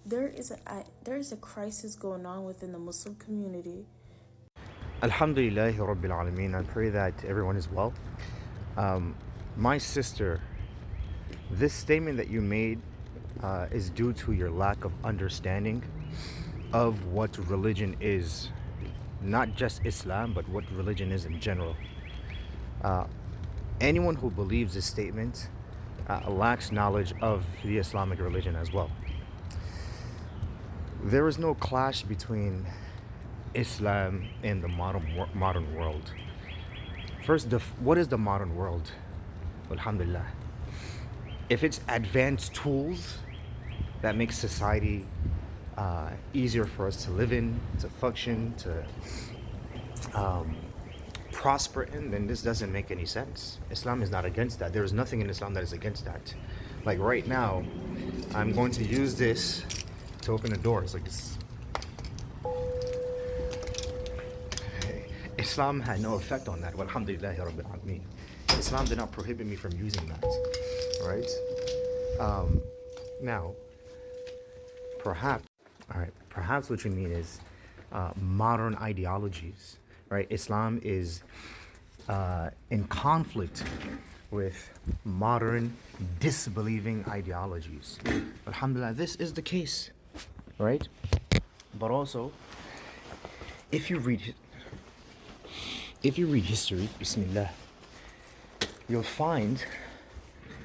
there is a crisis going on within the Muslim community. Alhamdulillah Rabbil Alameen. I pray that everyone is well. My sister, this statement that you made is due to your lack of understanding of what religion is. Not just Islam, but what religion is in general. Anyone who believes this statement lacks knowledge of the Islamic religion as well. There is no clash between Islam and the modern world. First, what is the modern world? Alhamdulillah. If it's advanced tools that make society easier for us to live in, to function, to prosper in, then this doesn't make any sense. Islam is not against that. There is nothing in Islam that is against that. Like right now, I'm going to use this to open the doors. Like this. Islam had no effect on that. Walhamdulillahi Rabbil Alameen. Islam did not prohibit me from using that. Right? Now, perhaps what you mean is modern ideologies. Right? Islam is in conflict with modern disbelieving ideologies. Alhamdulillah, this is the case. Right? But also, if you read history, Bismillah, you'll find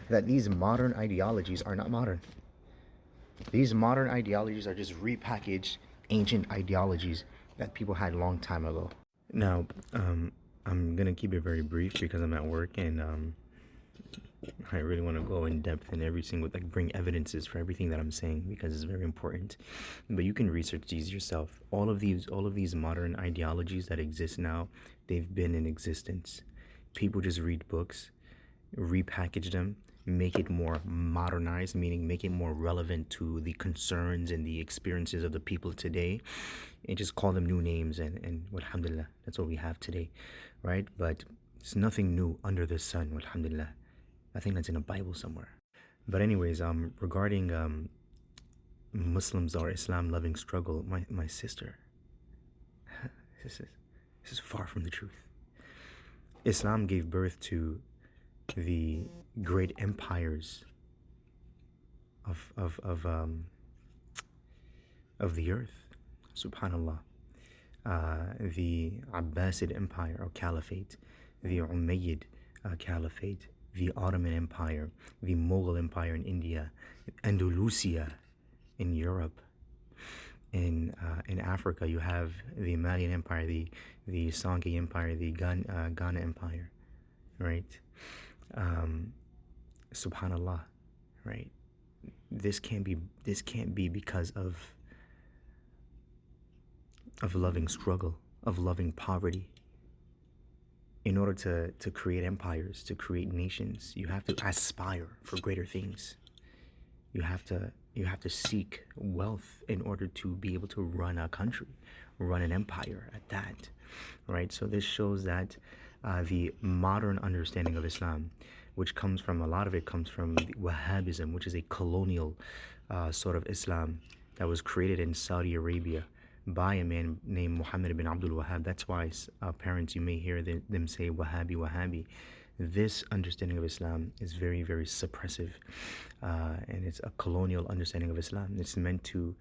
that these modern ideologies are not modern. These modern ideologies are just repackaged ancient ideologies that people had a long time ago. Now, I'm gonna keep it very brief because I'm at work and I really want to go in depth in every single, like, bring evidences for everything that I'm saying because it's very important. But you can research these yourself. All of these modern ideologies that exist now, they've been in existence. People just read books, repackage them, make it more modernized, meaning make it more relevant to the concerns and the experiences of the people today, and just call them new names and alhamdulillah, that's what we have today, right? But it's nothing new under the sun, alhamdulillah. I think that's in a Bible somewhere. But anyways, regarding Muslims or Islam loving struggle, my sister, this is far from the truth. Islam gave birth to the great empires of the earth, subhanallah. The Abbasid Empire or Caliphate, the Umayyad Caliphate, the Ottoman Empire, the Mughal Empire in India, Andalusia in Europe. In Africa, you have the Malian Empire, the Songhai Empire, the Ghana Empire, right? Subhanallah, right? This can't be because of loving struggle, of loving poverty. In order to create empires, to create nations, you have to aspire for greater things. You have to seek wealth in order to be able to run a country, run an empire at that, right? So this shows that the modern understanding of Islam, which comes from, a lot of it comes from Wahhabism, which is a colonial sort of Islam that was created in Saudi Arabia by a man named Muhammad ibn Abdul Wahhab. That's why parents, you may hear them say Wahhabi, Wahhabi. This understanding of Islam is very, very suppressive, and it's a colonial understanding of Islam. It's meant to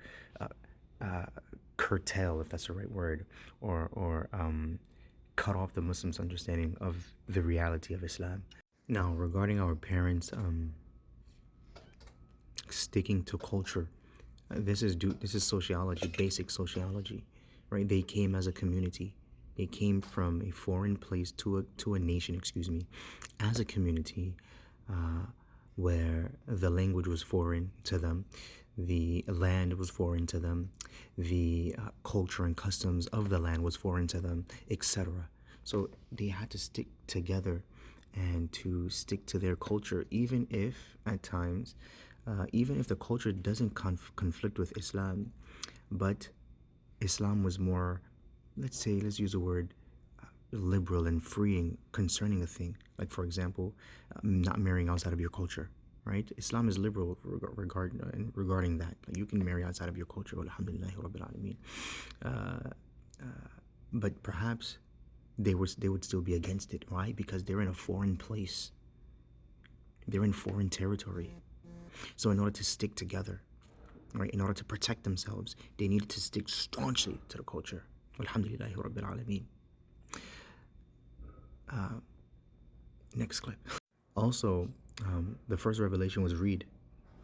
curtail, if that's the right word, or cut off the Muslims' understanding of the reality of Islam. Now, regarding our parents sticking to culture, this is sociology, basic sociology, right? They came as a community. They came from a foreign place to a nation, as a community, where the language was foreign to them, the land was foreign to them, the culture and customs of the land was foreign to them, etc. So they had to stick together and to stick to their culture, even if at times, even if the culture doesn't conflict with Islam, but Islam was more, let's use the word liberal and freeing concerning a thing. Like, for example, not marrying outside of your culture, right? Islam is liberal regarding that. Like, you can marry outside of your culture, alhamdulillah rabbil alameen. But perhaps they would still be against it. Why? Because they're in a foreign place. They're in foreign territory. So in order to stick together, right, in order to protect themselves, they needed to stick staunchly to the culture. Alhamdulillahi Rabbil Alameen. Next clip. Also, the first revelation was read.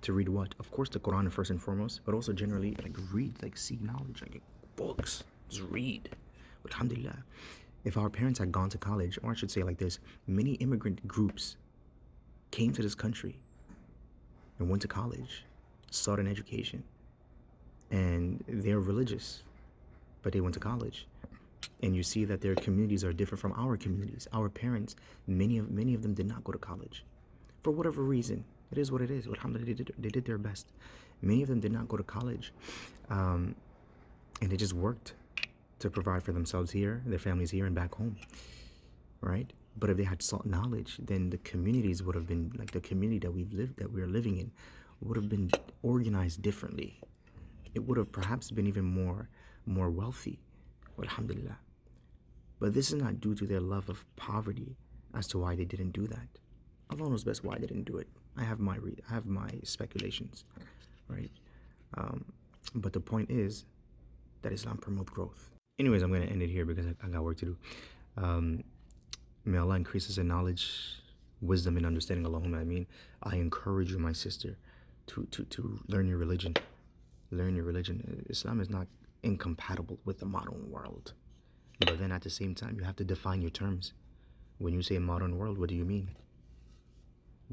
To read what? Of course, the Quran first and foremost, but also generally, like, read, like, seek knowledge, like books. Just read. Alhamdulillah. If our parents had gone to college, or I should say like this, many immigrant groups came to this country and went to college, sought an education, and they're religious, but they went to college. And you see that their communities are different from our communities. Our parents, many of them did not go to college. For whatever reason, it is what it is. Alhamdulillah, they did their best. Many of them did not go to college. And they just worked to provide for themselves here, their families here, and back home, right? But if they had sought knowledge, then the communities would have been, like the community that we're living in, would have been organized differently. It would have perhaps been even more wealthy, alhamdulillah. But this is not due to their love of poverty as to why they didn't do that. Allah knows best why they didn't do it. I have my speculations, right? But the point is that Islam promotes growth. Anyways, I'm going to end it here because I got work to do. May Allah increase us in knowledge, wisdom, and understanding. Allahumma ameen. I encourage you, my sister, to learn your religion. Learn your religion. Islam is not incompatible with the modern world. But then at the same time, you have to define your terms. When you say modern world, what do you mean?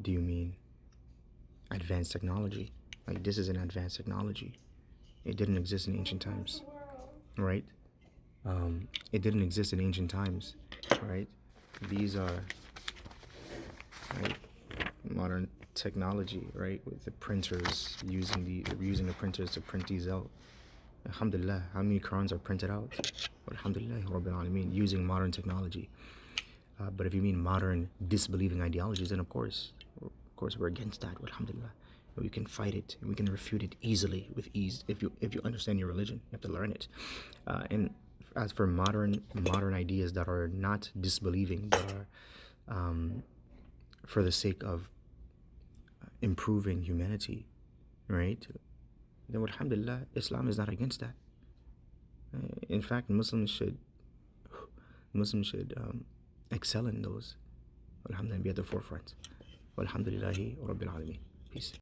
Do you mean advanced technology? Like, this is an advanced technology. It didn't exist in ancient times, right? It didn't exist in ancient times, right? These are, right, modern technology, right? With the printers, using the printers to print these out. Alhamdulillah, how many Qurans are printed out? Alhamdulillah, Rabbil Alameen, using modern technology. But if you mean modern disbelieving ideologies, then of course we're against that. Alhamdulillah, we can fight it and we can refute it easily, with ease. If you understand your religion, you have to learn it. And as for modern ideas that are not disbelieving, but are for the sake of improving humanity, right? Then alhamdulillah, Islam is not against that. In fact, Muslims should excel in those. Alhamdulillah, be at the forefront. Walhamdulillahi Rabbil Alameen. Peace.